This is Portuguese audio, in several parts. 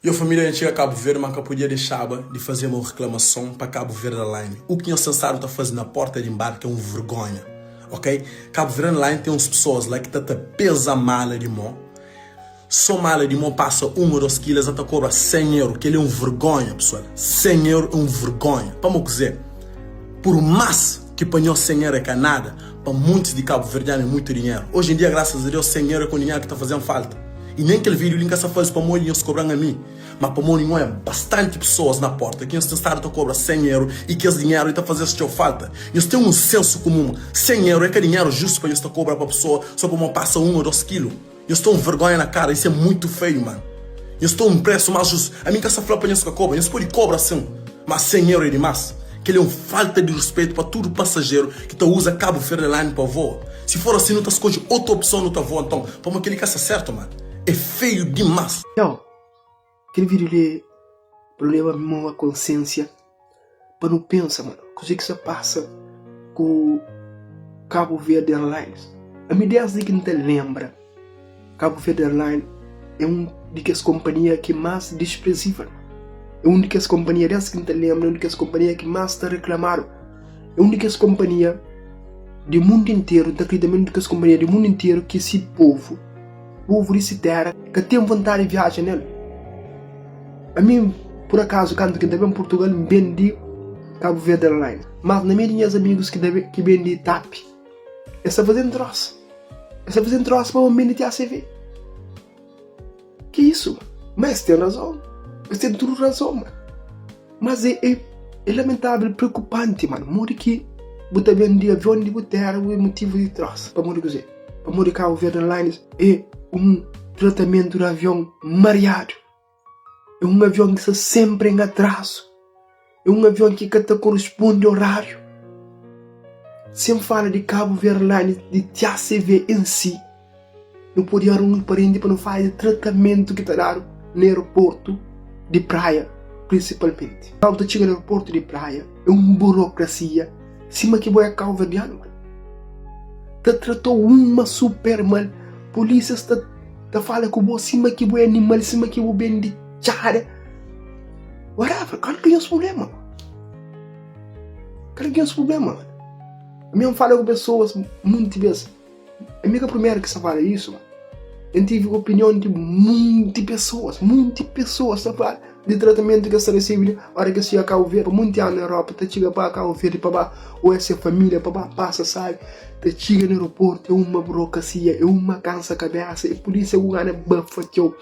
E a família antiga Cabo Verde, mas que podia deixar de fazer uma reclamação para Cabo Verde Line. O que o Sansaro está fazendo na porta de embarque é uma vergonha, ok? Cabo Verde Line tem umas pessoas lá que tá pesa mala de mão. Só mala de mão passa 1 ou 2 quilos, até cobra 100 euros, que ele é um vergonha, pessoal. 100 euros é um vergonha. Vamos dizer, por mais que panhou 100 euros é que é nada, para muitos de Cabo Verde é muito dinheiro. Hoje em dia, graças a Deus, 100 euros é com dinheiro que está fazendo falta. E nem aquele vídeo nunca se faz para molho se cobrando a mim. Mas para molho é bastante pessoas na porta. Que eles têm cobra 100 euros e que esse dinheiro está fazendo se falta. Eles têm um senso comum. 100 euros é que é dinheiro justo para eles cobrar para a pessoa só para uma passa 1 ou 2 quilos. Eles estão vergonha na cara. Isso é muito feio, mano. Eles estão um preço mais justo. A mim que essa flapa eles cobra. Eles podem cobrar assim. Mas 100 euros é demais. Que ele é uma falta de respeito para todo passageiro que usa Cabo Verde Line para voar. Se for assim, não está escolhendo outra opção no teu voo, então. Para aquele que é certo, mano. É feio demais. Aquele vídeo ali, problema mesmo a consciência. Para não pensar, mano, coisa que se passa com Cabo Verde Airlines. A minha ideia é que não te lembra. Cabo Verde Airlines é uma das companhias que mais desprezível. É uma das companhias, dessas que não te lembra, é uma das companhias que mais te reclamaram. É uma das companhias do mundo inteiro, uma das companhias do mundo inteiro que esse povo desse terra, que tem vontade de viajar nele. A mim, por acaso, quando que também em Portugal, vendi Cabo Verde Airlines. Mas na minhas amigos que vendi TAP, essa fazendo troço. Essa fazendo troço para um vender TACV. Que isso? Mas tem razão. Mas tem tudo razão, mano. Mas é lamentável, preocupante, mano. Mori que você vende avião de terra, o motivo de troço. Para morrer dizer. Para morrer Cabo Verde Airlines é um tratamento do avião mareado. É um avião que está sempre em atraso. É um avião que te corresponde ao horário. Sem falar de Cabo Verde Airlines, de TACV em si. Não podia dar um parente para não fazer tratamento que te dar no aeroporto de praia, principalmente. Quando chega no aeroporto de praia, é uma burocracia. Cima que vai a Cabo Verde, mano. Te tratou uma super mal. Polícia te fala com você, cima que vai animal, cima que vai bem de chara. Whatever, claro que é esse problema. Claro que é esse problema. A minha fala com pessoas muitas vezes. A minha primeira que se fala isso, mano. Eu tive a opinião de muitas pessoas a falar de tratamento que se recebe, hora que se Cabo Verde, muitos anos na Europa, te chega para Cabo Verde, para ou essa família, para passa, sabe? Te chega no aeroporto, é uma burocracia, é uma cansa-cabeça, e por isso o gana bafa, tio.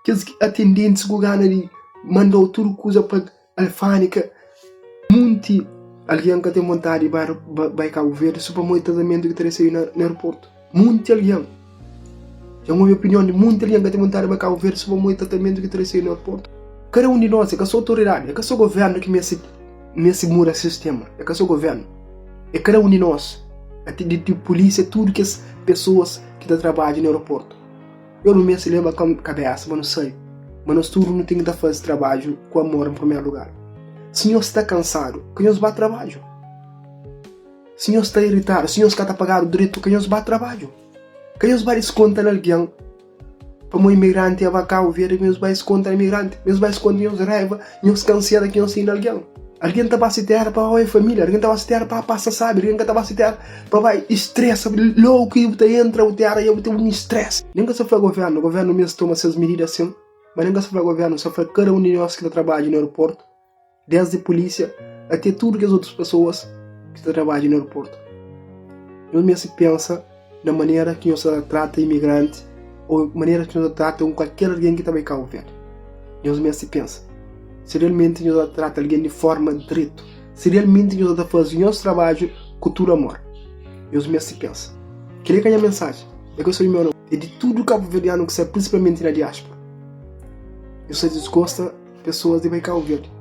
Que os atendentes que o gana ali mandou tudo coisa para alfânica, muito alguém que tem vontade de vai Cabo Verde, só para muito tratamento que te recebe no aeroporto. Muito alguém. É uma opinião de muita gente que tem vontade de Cabo Verde sobre muito tratamento que te recebe no aeroporto. Cada um de nós, é que a sua autoridade, é que a seu governo que me segura o sistema, é que a seu governo. É cada um de nós, de polícia, tudo que as pessoas que trabalham no aeroporto. Eu não me lembro com a cabeça, mas não sei. Mas nós tudo não tem que fazer trabalho com amor em primeiro lugar. Se nós está cansado, que nós vai trabalho. Se nós está irritado, se nós está pagado direito, que nós vai trabalho. Que nós vai descontar alguém para um imigrante a Cabo Verde, que nós vai descontar imigrante, nós vai descontar nós raiva, nós cansada que nós tem alguém. Alguém está para se ter para a família, alguém está para se ter para passar, sabe? Alguém está para se ter para vai estresse, logo que você entra, você tem um estresse. Ninguém só foi o governo mesmo toma essas medidas assim, mas ninguém só foi o governo, só foi cada um de nós que trabalha no aeroporto, desde a polícia até tudo que as outras pessoas que trabalham no aeroporto. Eu mesmo penso na maneira que nós trata imigrante ou maneira que nós trata qualquer alguém que está em Cabo Verde. Nós mesmo pensa. Se realmente nós trata alguém de forma direita, se realmente nós fazemos nosso trabalho com todo amor, nós mesmo pensa. Queria ganhar a mensagem. É que eu sou o meu nome. É de tudo cabo-verdiano que sai principalmente na diáspora. Eu só desgosto de pessoas de Cabo Verde.